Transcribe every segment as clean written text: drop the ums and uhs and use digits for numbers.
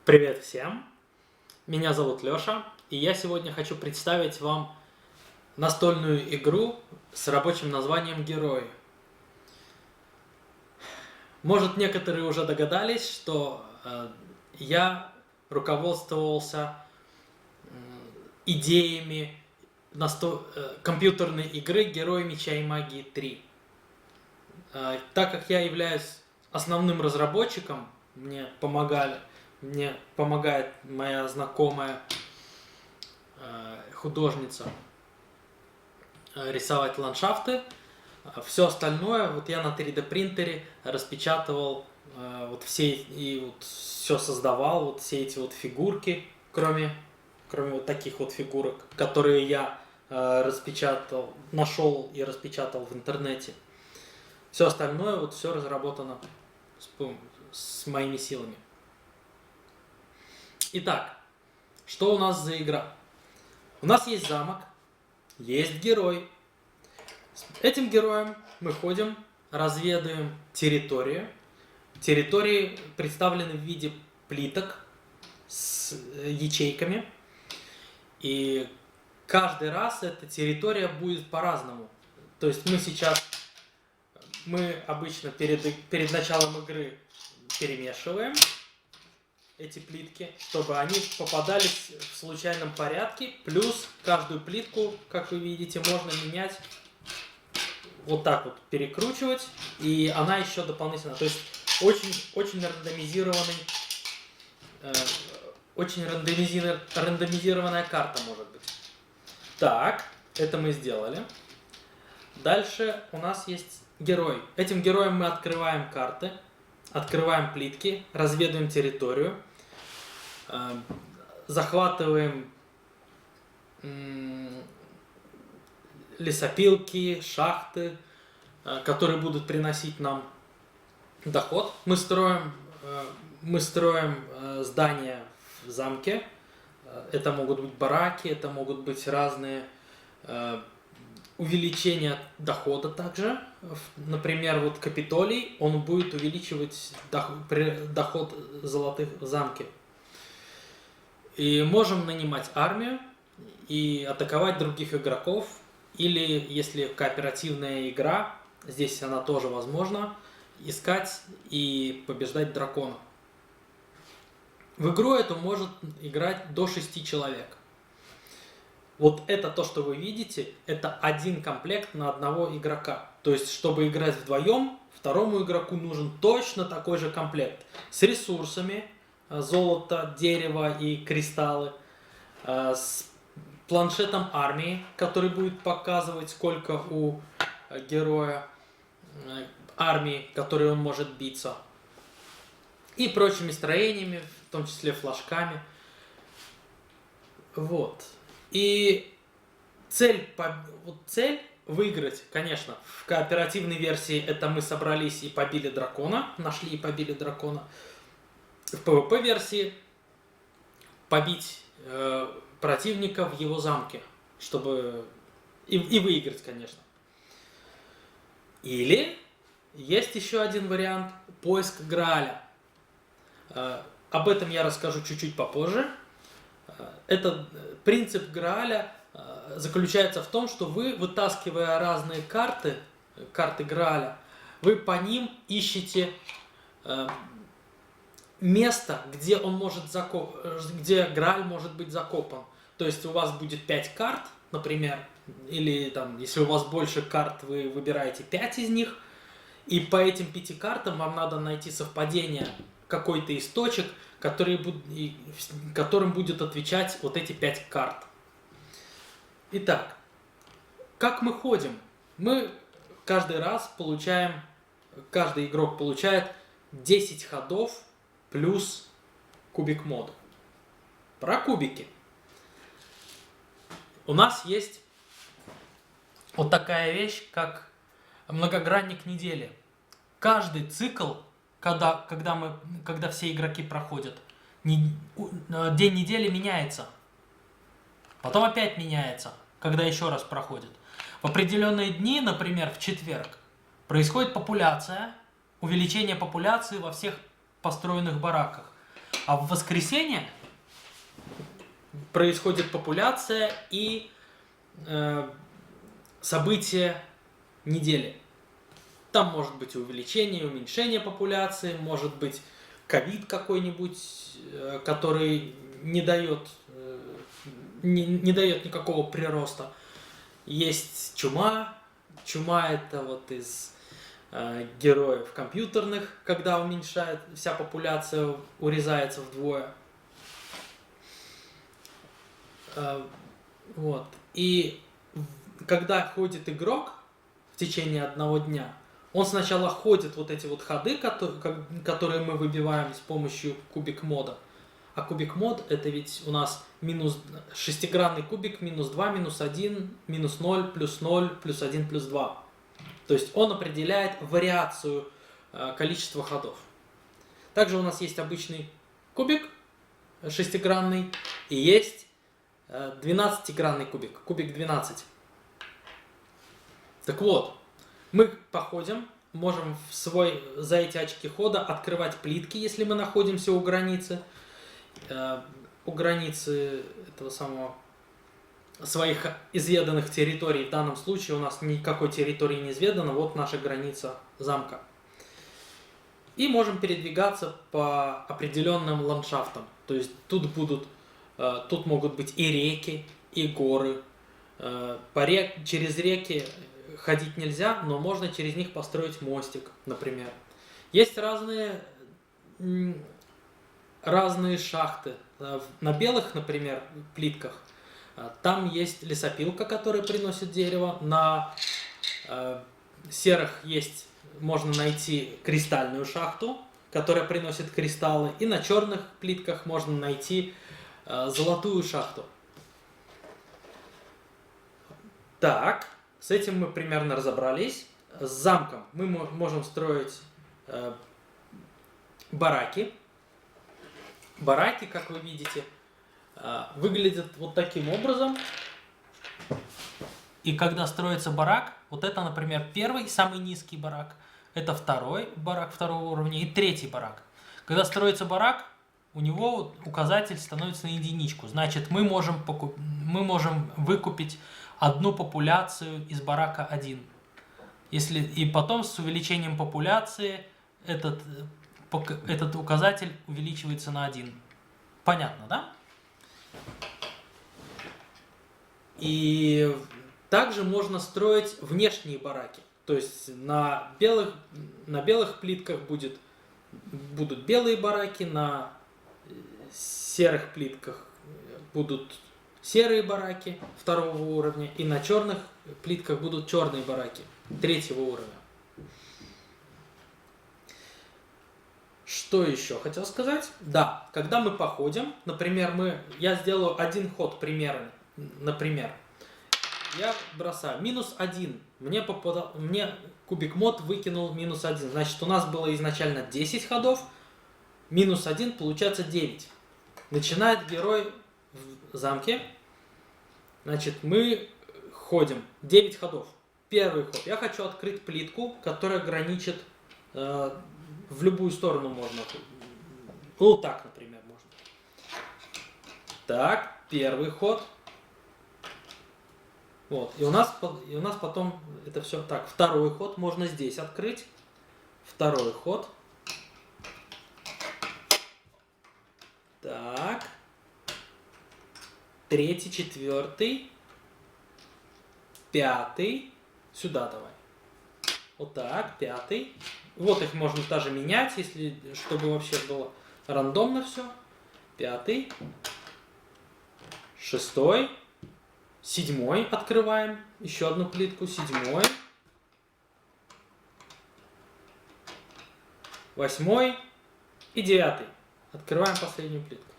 Привет всем! Меня зовут Лёша, и я сегодня хочу представить вам настольную игру с рабочим названием «Герои». Может, некоторые уже догадались, что я руководствовался идеями компьютерной игры «Герои Меча и Магии 3». Так как я являюсь основным разработчиком, мне помогает моя знакомая художница рисовать ландшафты. Все остальное вот я на 3D принтере распечатывал, все создавал, вот все эти вот фигурки, кроме вот таких вот фигурок, которые я нашел и распечатал в интернете. Все остальное вот все разработано с моими силами. Итак, что у нас за игра? У нас есть замок, есть герой. С этим героем мы ходим, разведаем территорию. Территории представлены в виде плиток с ячейками. И каждый раз эта территория будет по-разному. То есть мы обычно перед началом игры перемешиваем эти плитки, чтобы они попадались в случайном порядке. Плюс каждую плитку, как вы видите, можно менять, вот так вот перекручивать, и она еще дополнительно, то есть очень рандомизированная карта может быть. Так, это мы сделали. Дальше у нас есть герой. Этим героем мы открываем карты, открываем плитки, разведываем территорию, захватываем лесопилки, шахты, которые будут приносить нам доход. Мы строим здания в замке. Это могут быть бараки, это могут быть разные увеличение дохода также. Например, вот Капитолий, он будет увеличивать доход золотых в замке. И можем нанимать армию и атаковать других игроков. Или, если кооперативная игра, здесь она тоже возможна, искать и побеждать дракона. В игру эту может играть до 6 человек. Вот это то, что вы видите, это один комплект на одного игрока. То есть, чтобы играть вдвоем, второму игроку нужен точно такой же комплект. С ресурсами, золото, дерево и кристаллы. С планшетом армии, который будет показывать, сколько у героя армии, которой он может биться. И прочими строениями, в том числе флажками. Вот. И цель выиграть, конечно, в кооперативной версии это мы собрались и побили дракона, нашли и побили дракона. В PvP версии побить противника в его замке, чтобы и выиграть, конечно. Или есть еще один вариант — поиск Грааля. Об этом я расскажу чуть-чуть попозже. Этот принцип Грааля заключается в том, что вы, вытаскивая разные карты Грааля, вы по ним ищете место, где где Грааль может быть закопан. То есть у вас будет 5 карт, например, или там, если у вас больше карт, вы выбираете 5 из них, и по этим 5 картам вам надо найти совпадение, какой-то из точек, которым будет отвечать вот эти 5 карт. Итак, как мы ходим? Мы каждый игрок получает 10 ходов плюс кубик мода. Про кубики. У нас есть вот такая вещь, как многогранник недели. Каждый цикл, когда все игроки проходят, день недели меняется. Потом опять меняется, когда еще раз проходит. В определенные дни, например, в четверг, происходит увеличение популяции во всех построенных бараках. А в воскресенье происходит популяция и события недели. Там может быть увеличение, уменьшение популяции, может быть ковид какой-нибудь, который не дает никакого прироста. Есть чума. Чума это вот из героев компьютерных, когда уменьшает, вся популяция урезается вдвое. Вот. И когда ходит игрок в течение одного дня, он сначала ходит вот эти вот ходы, которые мы выбиваем с помощью кубик мода. А кубик мод это ведь у нас шестигранный кубик, минус 2, минус 1, минус 0, плюс 1, плюс 2. То есть он определяет вариацию количества ходов. Также у нас есть обычный кубик шестигранный и есть 12-гранный кубик, кубик 12. Так вот, мы походим, можем за эти очки хода открывать плитки, если мы находимся у границы этого самого своих изведанных территорий. В данном случае у нас никакой территории не изведано, вот наша граница замка. И можем передвигаться по определенным ландшафтам. То есть тут могут быть и реки, и горы. Через реки ходить нельзя, но можно через них построить мостик, например. Есть разные шахты. На белых, например, плитках там есть лесопилка, которая приносит дерево. На серых можно найти кристальную шахту, которая приносит кристаллы. И на черных плитках можно найти золотую шахту. Так, с этим мы примерно разобрались. С замком мы можем строить бараки. Бараки, как вы видите, выглядят вот таким образом. И когда строится барак, вот это, например, первый, самый низкий барак, это второй барак второго уровня и третий барак. Когда строится барак, у него указатель становится на единичку. Значит, мы можем выкупить одну популяцию из барака 1. И потом с увеличением популяции этот указатель увеличивается на 1. Понятно, да? И также можно строить внешние бараки. То есть на белых плитках будут белые бараки, на серых плитках будут серые бараки второго уровня, и на черных плитках будут черные бараки третьего уровня. Что еще хотел сказать? Да, когда мы походим, например, я сделаю один ход примерно. Например, я бросаю минус 1. Мне кубик мод выкинул минус 1. Значит, у нас было изначально 10 ходов. Минус 1 получается 9. Начинает герой в замке. Значит, мы ходим 9 ходов. Первый ход. Я хочу открыть плитку, которая граничит в любую сторону можно. Вот так, например, можно. Так, первый ход. Вот. И у нас потом это все так. Второй ход можно здесь открыть. Второй ход. Так. Третий, четвертый. Пятый. Сюда давай. Вот так, пятый. Вот их можно даже менять, чтобы вообще было рандомно все. Пятый. Шестой. Седьмой открываем. Еще одну плитку. Седьмой. Восьмой. И девятый. Открываем последнюю плитку.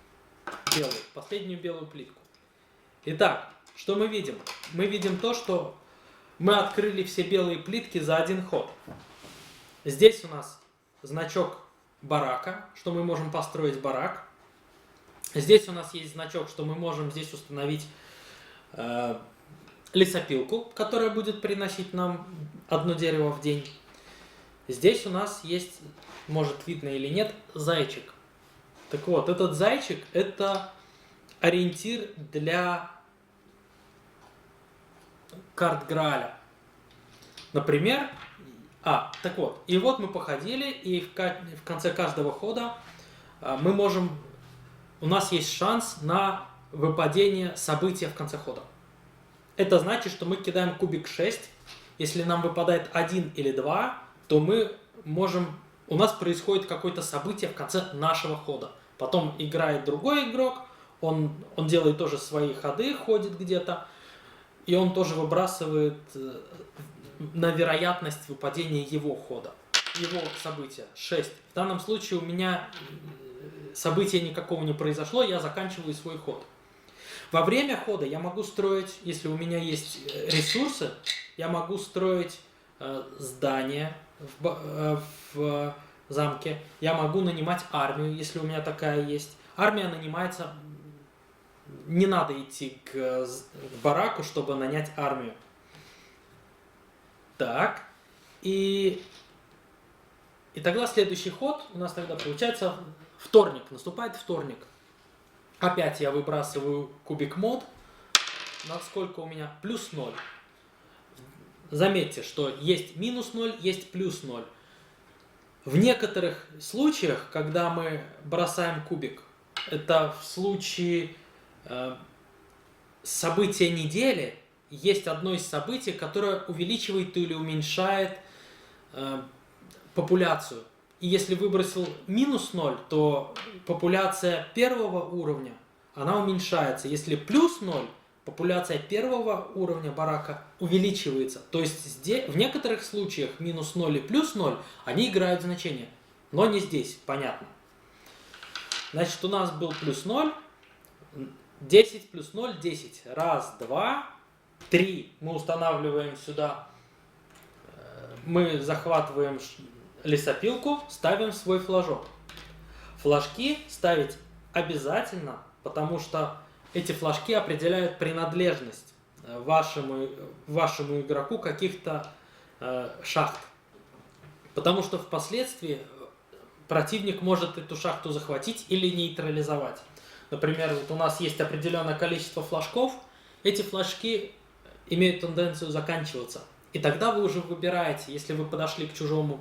Последнюю белую плитку. Итак, что мы видим? Мы видим то, что мы открыли все белые плитки за один ход. Здесь у нас значок барака, что мы можем построить барак. Здесь у нас есть значок, что мы можем здесь установить лесопилку, которая будет приносить нам одно дерево в день. Здесь у нас есть, может видно или нет, зайчик. Так вот, этот зайчик – это ориентир для карт Грааля. Например, так вот, и вот мы походили, и в конце каждого хода мы можем, у нас есть шанс на выпадение события в конце хода. Это значит, что мы кидаем кубик 6, если нам выпадает 1 или 2, то мы можем, у нас происходит какое-то событие в конце нашего хода. Потом играет другой игрок, он делает тоже свои ходы, ходит где-то, и он тоже выбрасывает на вероятность выпадения его хода, его события 6. В данном случае у меня события никакого не произошло, я заканчиваю свой ход. Во время хода я могу строить, если у меня есть ресурсы, я могу строить здания в замке, я могу нанимать армию, если у меня такая есть. Армия нанимается, не надо идти к бараку, чтобы нанять армию. Так, и тогда следующий ход у нас тогда получается вторник, наступает вторник. Опять я выбрасываю кубик мод, насколько у меня плюс 0. Заметьте, что есть минус 0, есть плюс 0. В некоторых случаях, когда мы бросаем кубик, это в случае события недели, есть одно из событий, которое увеличивает или уменьшает популяцию. И если выбросил минус 0, то популяция первого уровня, она уменьшается. Если плюс 0, популяция первого уровня барака увеличивается. То есть здесь, в некоторых случаях минус 0 и плюс 0, они играют значение. Но не здесь, понятно. Значит, у нас был плюс 0, 10 плюс 0, 10. Раз, два, 3. Мы устанавливаем сюда, мы захватываем лесопилку, ставим свой флажок. Флажки ставить обязательно, потому что эти флажки определяют принадлежность вашему игроку каких-то шахт. Потому что впоследствии противник может эту шахту захватить или нейтрализовать. Например, вот у нас есть определенное количество флажков, эти флажки имеют тенденцию заканчиваться. И тогда вы уже выбираете, если вы подошли к чужой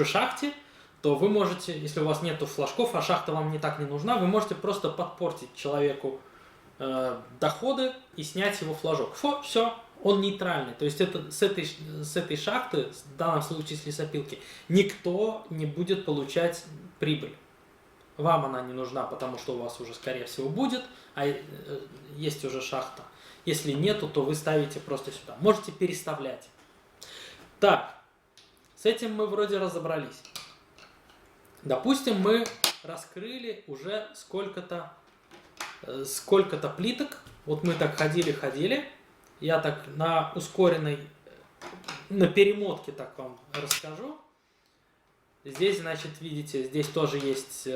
шахте, то вы можете, если у вас нету флажков, а шахта вам не так не нужна, вы можете просто подпортить человеку доходы и снять его флажок. Все, он нейтральный. То есть это с этой шахты, в данном случае с лесопилки, никто не будет получать прибыль. Вам она не нужна, потому что у вас уже, скорее всего, будет, а есть уже шахта. Если нету, то вы ставите просто сюда. Можете переставлять. Так, с этим мы вроде разобрались. Допустим, мы раскрыли уже сколько-то плиток. Вот мы так ходили. Я так на перемотке так вам расскажу. Здесь, значит, видите, здесь тоже есть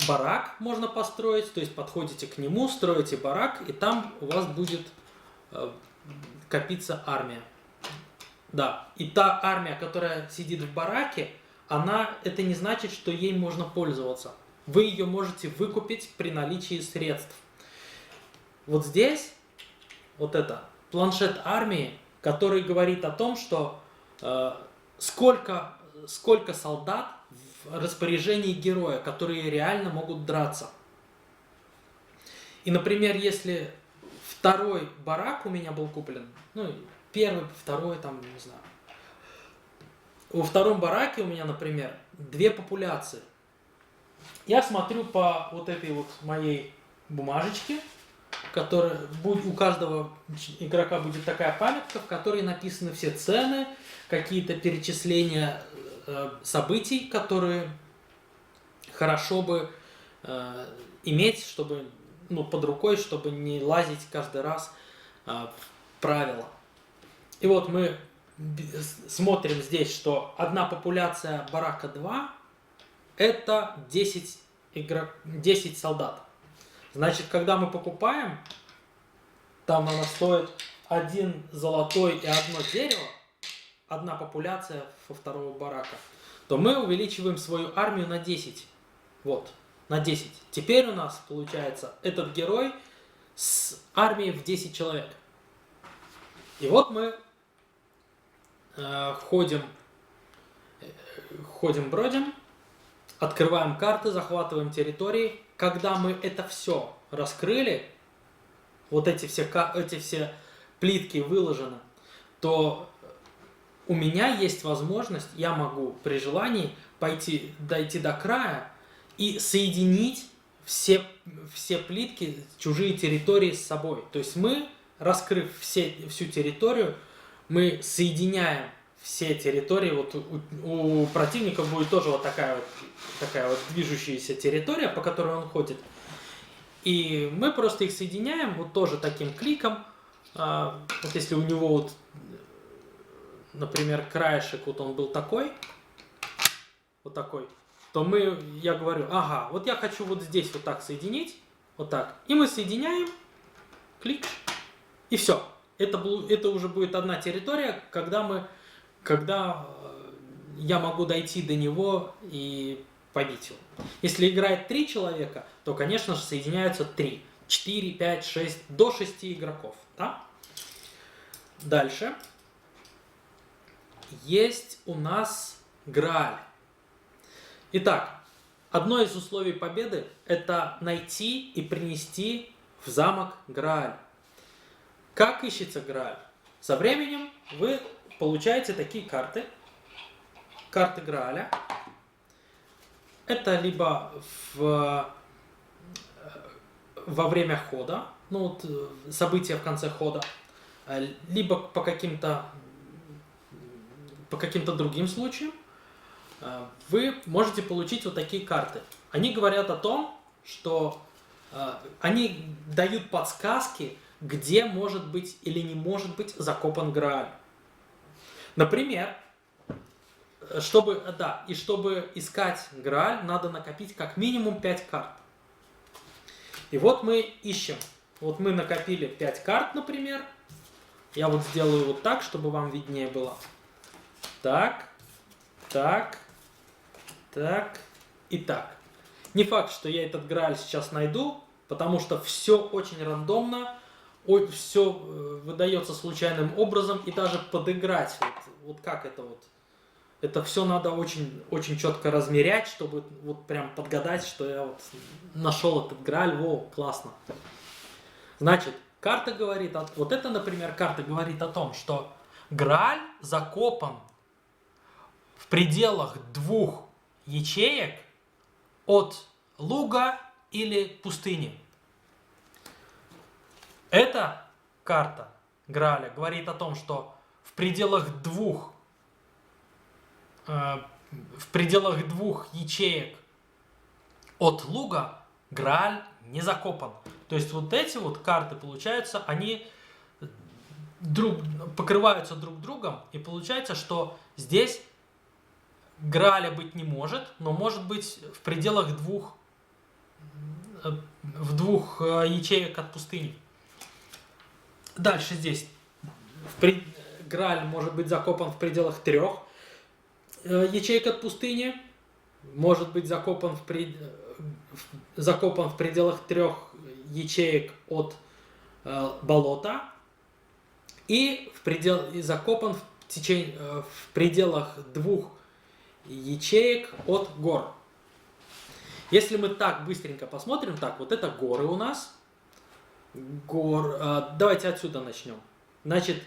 барак, можно построить. То есть подходите к нему, строите барак, и там у вас будет копиться армия. Да, и та армия, которая сидит в бараке, это не значит, что ей можно пользоваться. Вы ее можете выкупить при наличии средств. Вот здесь, вот это, планшет армии, который говорит о том, что сколько солдат в распоряжении героя, которые реально могут драться. И, например, если второй барак у меня был куплен, первый, второй, там, не знаю. Во втором бараке у меня, например, 2 популяции. Я смотрю по вот этой вот моей бумажечке, у каждого игрока будет такая памятка, в которой написаны все цены, какие-то перечисления событий, которые хорошо бы иметь, чтобы, под рукой, чтобы не лазить каждый раз в правила. И вот мы смотрим здесь, что одна популяция барака 2 это 10 солдат. Значит, когда мы покупаем, там она стоит 1 золотой и 1 дерево, одна популяция во второго барака, то мы увеличиваем свою армию на 10. Вот, на 10. Теперь у нас получается этот герой с армией в 10 человек. И вот мы бродим, открываем карты, захватываем территории. Когда мы это все раскрыли, вот эти все плитки выложены, то у меня есть возможность, я могу при желании дойти до края и соединить все плитки, чужие территории с собой. То есть мы, раскрыв всю территорию, мы соединяем все территории. Вот у противника будет тоже вот такая вот движущаяся территория, по которой он ходит. И мы просто их соединяем вот тоже таким кликом. Вот если у него вот, например, краешек, вот он был такой, вот такой, то я говорю, ага, вот я хочу вот здесь вот так соединить, вот так. И мы соединяем, клик, и все. Это уже будет одна территория, когда я могу дойти до него и побить его. Если играет 3 человека, то, конечно же, соединяются 3, 4, 5, 6, до 6 игроков. Да? Дальше. Есть у нас Грааль. Итак, одно из условий победы – это найти и принести в замок Грааль. Как ищется Грааль? Со временем вы получаете такие карты. Карты Грааля. Это либо во время хода, события в конце хода, либо по каким-то другим случаям, вы можете получить вот такие карты. Они говорят о том, что они дают подсказки, где может быть или не может быть закопан Грааль. Например, чтобы искать Грааль, надо накопить как минимум 5 карт. И вот мы ищем. Вот мы накопили 5 карт, например. Я вот сделаю вот так, чтобы вам виднее было. Так, так, так и так. Не факт, что я этот Грааль сейчас найду, потому что все очень рандомно, все выдается случайным образом, и даже подыграть, вот как это вот. Это все надо очень, очень четко размерять, чтобы вот прям подгадать, что я вот нашел этот Грааль, классно. Значит, карта говорит, вот это, например, карта говорит о том, что Грааль закопан в пределах 2 ячеек от луга или пустыни. Эта карта Грааля говорит о том, что в пределах 2 ячеек от луга Грааль не закопан. То есть вот эти вот карты, получаются, они покрываются друг другом, и получается, что здесь Грааля быть не может, но может быть в пределах 2 ячеек от пустыни. Дальше здесь Грааль может быть закопан в пределах 3 ячеек от пустыни, может быть закопан в пределах 3 ячеек от болота и закопан в пределах 2 ячеек от гор. Если мы так быстренько посмотрим, вот это горы у нас. Давайте отсюда начнем. Значит,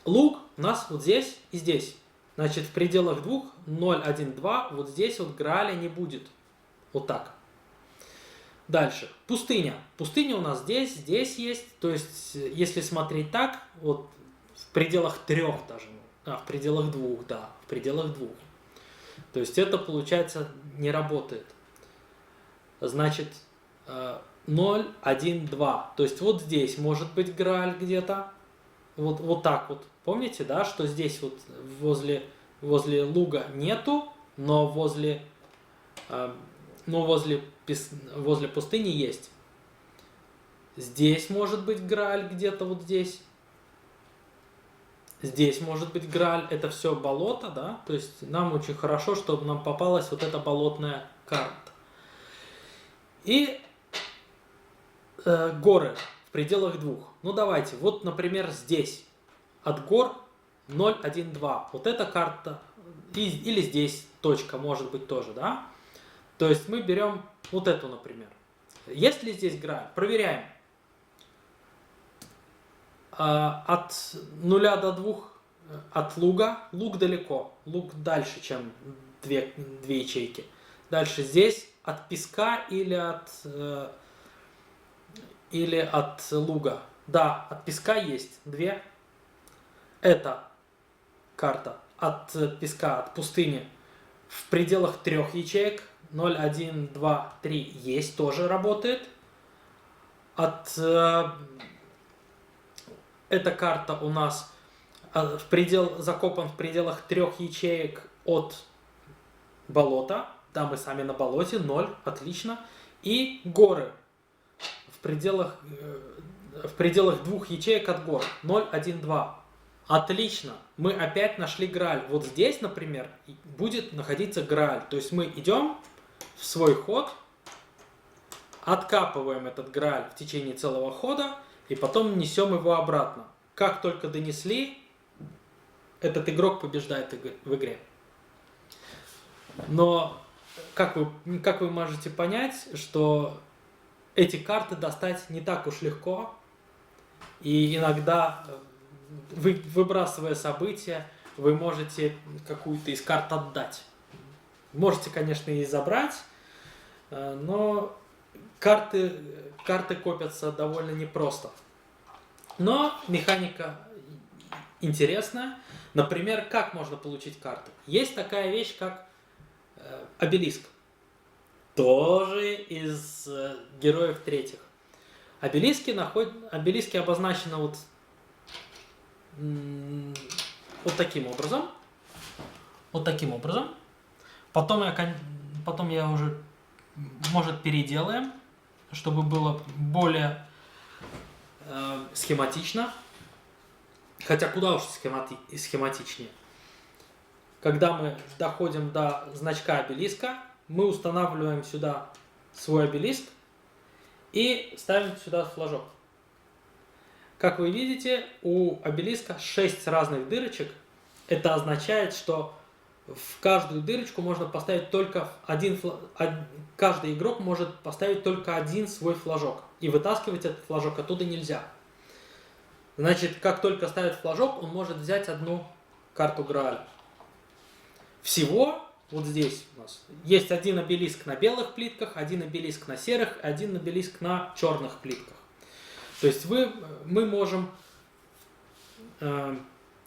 луг у нас вот здесь и здесь. Значит, в пределах 2, 0, 1, 2, вот здесь вот Грааля не будет. Вот так. Дальше. Пустыня. Пустыня у нас здесь есть. То есть, если смотреть так, вот в пределах 3 даже. В пределах 2, да. В пределах 2. То есть, это, получается, не работает. Значит, 0, 1, 2. То есть, вот здесь может быть Грааль где-то. Вот так вот. Помните, да, что здесь вот возле луга нету, но возле пустыни есть. Здесь может быть Грааль где-то вот здесь. Здесь может быть Грааль, это все болото, да, то есть нам очень хорошо, чтобы нам попалась вот эта болотная карта. И горы в пределах 2. Ну давайте, вот, например, здесь от гор 0, 1, 2. Вот эта карта, или здесь точка может быть тоже, да. То есть мы берем вот эту, например. Есть ли здесь Грааль? Проверяем. От 0 до 2 от луга. Луг далеко. Луг дальше, чем две ячейки. Дальше здесь от песка или от луга. Да, от песка есть 2. Это карта от песка, от пустыни в пределах 3 ячеек. 0, 1, 2, 3 есть, тоже работает. Эта карта у нас закопан в пределах 3 ячеек от болота. Да, мы сами на болоте, 0, отлично. И горы в пределах 2 ячеек от гор. 0, 1, 2. Отлично. Мы опять нашли Грааль. Вот здесь, например, будет находиться Грааль. То есть мы идем в свой ход, откапываем этот Грааль в течение целого хода и потом несем его обратно. Как только донесли, этот игрок побеждает в игре. Но как вы можете понять, что эти карты достать не так уж легко. И иногда, выбрасывая события, вы можете какую-то из карт отдать. Можете, конечно, и забрать, но карты копятся довольно непросто. Но механика интересная. Например, как можно получить карты? Есть такая вещь, как обелиск. Тоже из героев третьих. Обелиски обозначены вот таким образом. Вот таким образом. Потом я уже, может, переделаем, чтобы было более схематично. Хотя куда уж схематичнее. Когда мы доходим до значка обелиска, мы устанавливаем сюда свой обелиск и ставим сюда флажок. Как вы видите, у обелиска 6 разных дырочек. Это означает, что в каждую дырочку можно поставить только каждый игрок может поставить только один свой флажок. И вытаскивать этот флажок оттуда нельзя. Значит, как только ставит флажок, он может взять одну карту Грааля. Всего вот здесь у нас есть один обелиск на белых плитках, один обелиск на серых, один обелиск на черных плитках. То есть мы можем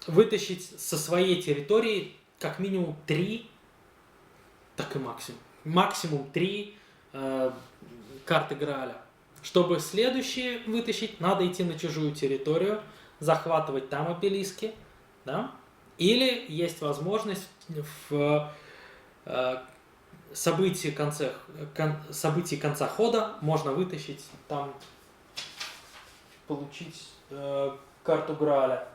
вытащить со своей территории как минимум 3, так и максимум 3 карты Грааля. Чтобы следующие вытащить, надо идти на чужую территорию, захватывать там обелиски, да? Или есть возможность в событии конца хода можно вытащить там, получить карту Грааля.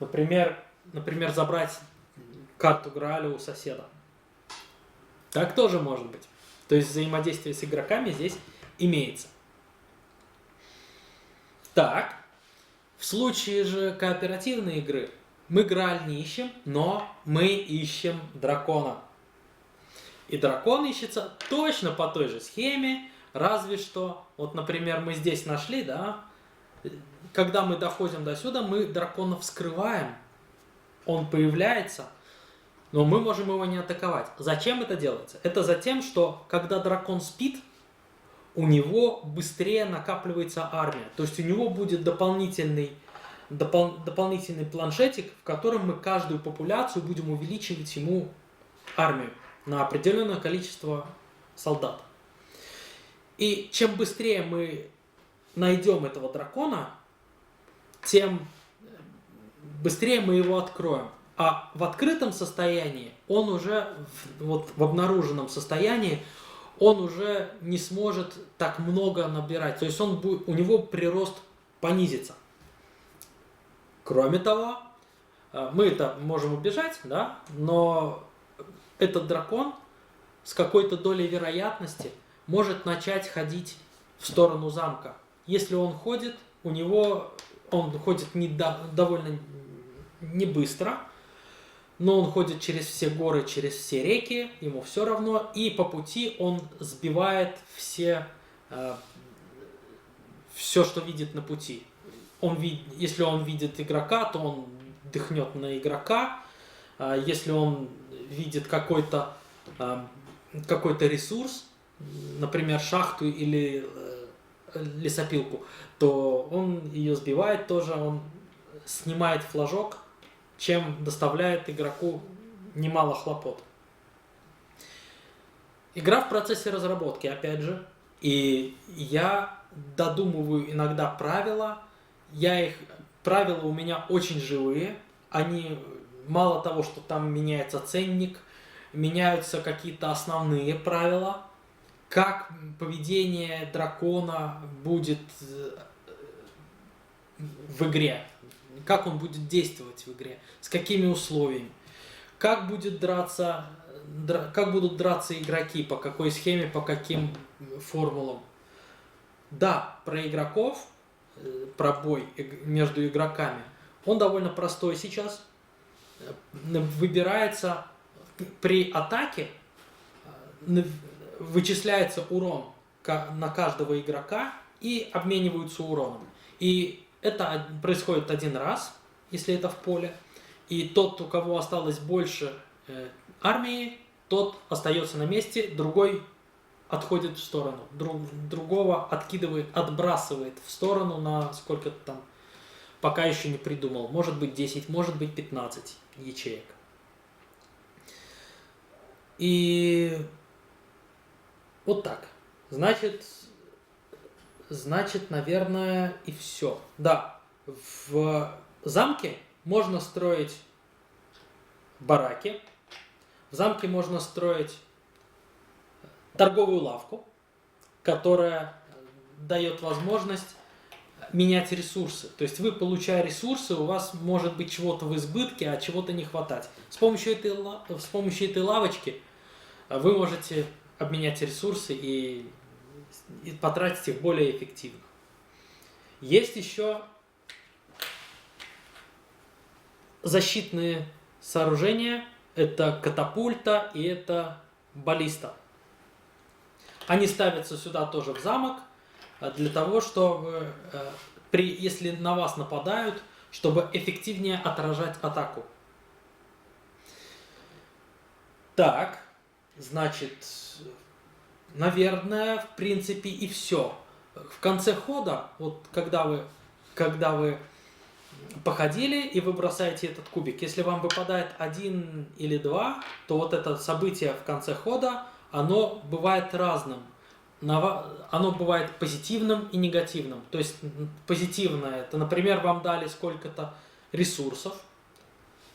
Например, забрать карту Грааля у соседа. Так тоже может быть. То есть взаимодействие с игроками здесь имеется. Так, в случае же кооперативной игры мы Грааль не ищем, но мы ищем дракона. И дракон ищется точно по той же схеме, разве что, вот, например, мы здесь нашли, да, когда мы доходим до сюда, мы дракона вскрываем, он появляется, но мы можем его не атаковать. Зачем это делается? Это за тем, что когда дракон спит, у него быстрее накапливается армия. То есть у него будет дополнительный планшетик, в котором мы каждую популяцию будем увеличивать ему армию на определенное количество солдат. И чем быстрее мы найдем этого дракона, тем быстрее мы его откроем. А в открытом состоянии он уже, в обнаруженном состоянии, он уже не сможет так много набирать. То есть у него прирост понизится. Кроме того, Мы это можем убежать, да, но этот дракон с какой-то долей вероятности может начать ходить в сторону замка. Если он ходит, он ходит довольно не быстро, но он ходит через все горы, через все реки, ему все равно, и по пути он сбивает все, что видит на пути. Если он видит игрока, то он дыхнет на игрока. Если он видит какой-то ресурс, например, шахту или лесопилку, то он ее сбивает тоже, он снимает флажок, чем доставляет игроку немало хлопот. Игра в процессе разработки, опять же, и я додумываю иногда правила. Правила у меня очень живые, они мало того, что там меняется ценник, меняются какие-то основные правила, как поведение дракона будет в игре, как он будет действовать в игре, с какими условиями, как будут драться игроки, по какой схеме, по каким формулам. Да, про игроков, про бой между игроками, он довольно простой сейчас. Выбирается при атаке, вычисляется урон на каждого игрока и обмениваются уроном. И это происходит один раз, если это в поле. И тот, у кого осталось больше армии, тот остается на месте, другой отходит в сторону, другого отбрасывает в сторону на сколько-то там, пока еще не придумал. Может быть 10, может быть 15 ячеек. И вот так. Значит, наверное, и все. Да, в замке можно строить бараки, в замке можно строить торговую лавку, которая дает возможность менять ресурсы. То есть вы, получая ресурсы, у вас может быть чего-то в избытке, а чего-то не хватать. С помощью этой лавочки вы можете обменять ресурсы и потратить их более эффективно. Есть еще защитные сооружения. Это катапульта и это баллиста. Они ставятся сюда тоже в замок, для того, чтобы, если на вас нападают, чтобы эффективнее отражать атаку. Так, значит, наверное, в принципе и все. В конце хода, вот когда вы походили и вы бросаете этот кубик, если вам выпадает 1 или 2, то вот это событие в конце хода, оно бывает разным. Оно бывает позитивным и негативным. То есть позитивное, это, например, вам дали сколько-то ресурсов,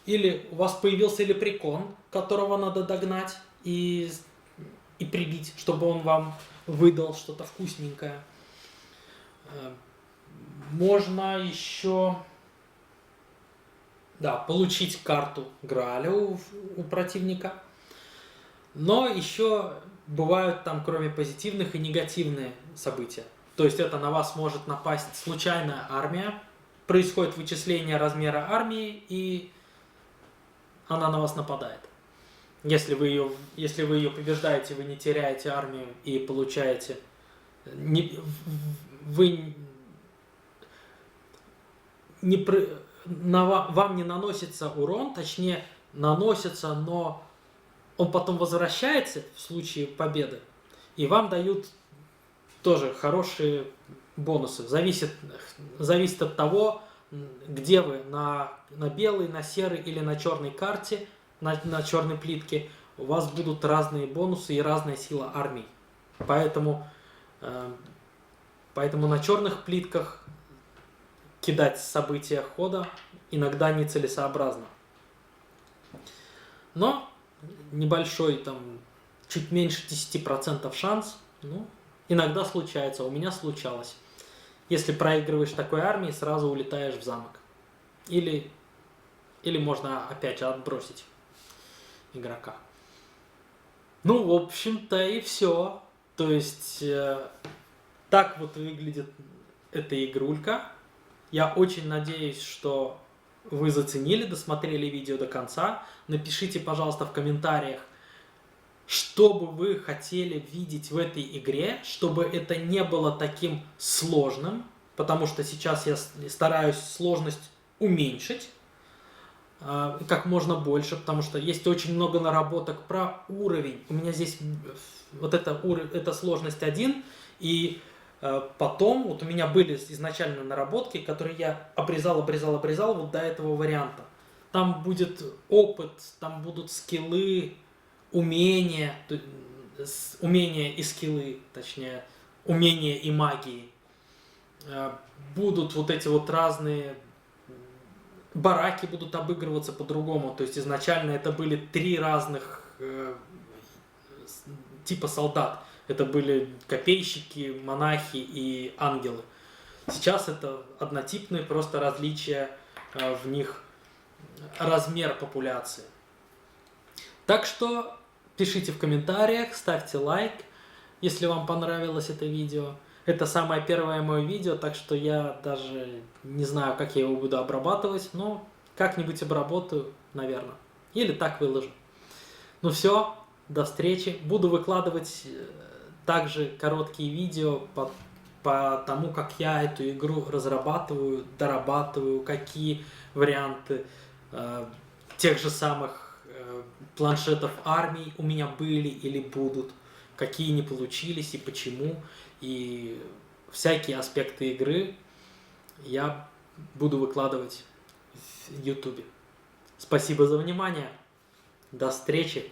или у вас появился лепрекон, которого надо догнать и прибить, чтобы он вам выдал что-то вкусненькое. Можно еще получить карту Грааля у противника. Но еще бывают там, кроме позитивных, и негативные события. То есть это на вас может напасть случайная армия, происходит вычисление размера армии, и она на вас нападает. Если вы ее побеждаете, вы не теряете армию и получаете... Вам не наносится урон, точнее наносится, но он потом возвращается в случае победы, и вам дают тоже хорошие бонусы. Зависит от того, где вы, на белой, на серой или на черной карте, на черной плитке. У вас будут разные бонусы и разная сила армий. Поэтому на черных плитках кидать события хода иногда нецелесообразно. Но небольшой, чуть меньше 10% шанс, иногда случается, у меня случалось. Если проигрываешь такой армии, сразу улетаешь в замок. Или Или можно, опять же, отбросить игрока. Ну, в общем-то, и все. То есть, так вот выглядит эта игрулька. Я очень надеюсь, что вы заценили, досмотрели видео до конца. Напишите, пожалуйста, в комментариях, что бы вы хотели видеть в этой игре, чтобы это не было таким сложным, потому что сейчас я стараюсь сложность уменьшить как можно больше, потому что есть очень много наработок про уровень. У меня здесь вот это сложность 1, и потом вот у меня были изначально наработки, которые я обрезал вот до этого варианта. Там будет опыт, там будут скиллы, умения и скиллы, точнее, умения и магии. Будут вот эти вот разные бараки будут обыгрываться по-другому. То есть изначально это были 3 разных типа солдат. Это были копейщики, монахи и ангелы. Сейчас это однотипные, просто различия в них, размер популяции. Так что пишите в комментариях, ставьте лайк, если вам понравилось это видео. Это самое первое мое видео, так что я даже не знаю, как я его буду обрабатывать, но как-нибудь обработаю, наверное. Или так выложу. Ну все, до встречи. Буду выкладывать также короткие видео по тому, как я эту игру разрабатываю, дорабатываю, какие варианты тех же самых планшетов армий у меня были или будут, какие не получились и почему. И всякие аспекты игры я буду выкладывать в YouTube. Спасибо за внимание. До встречи.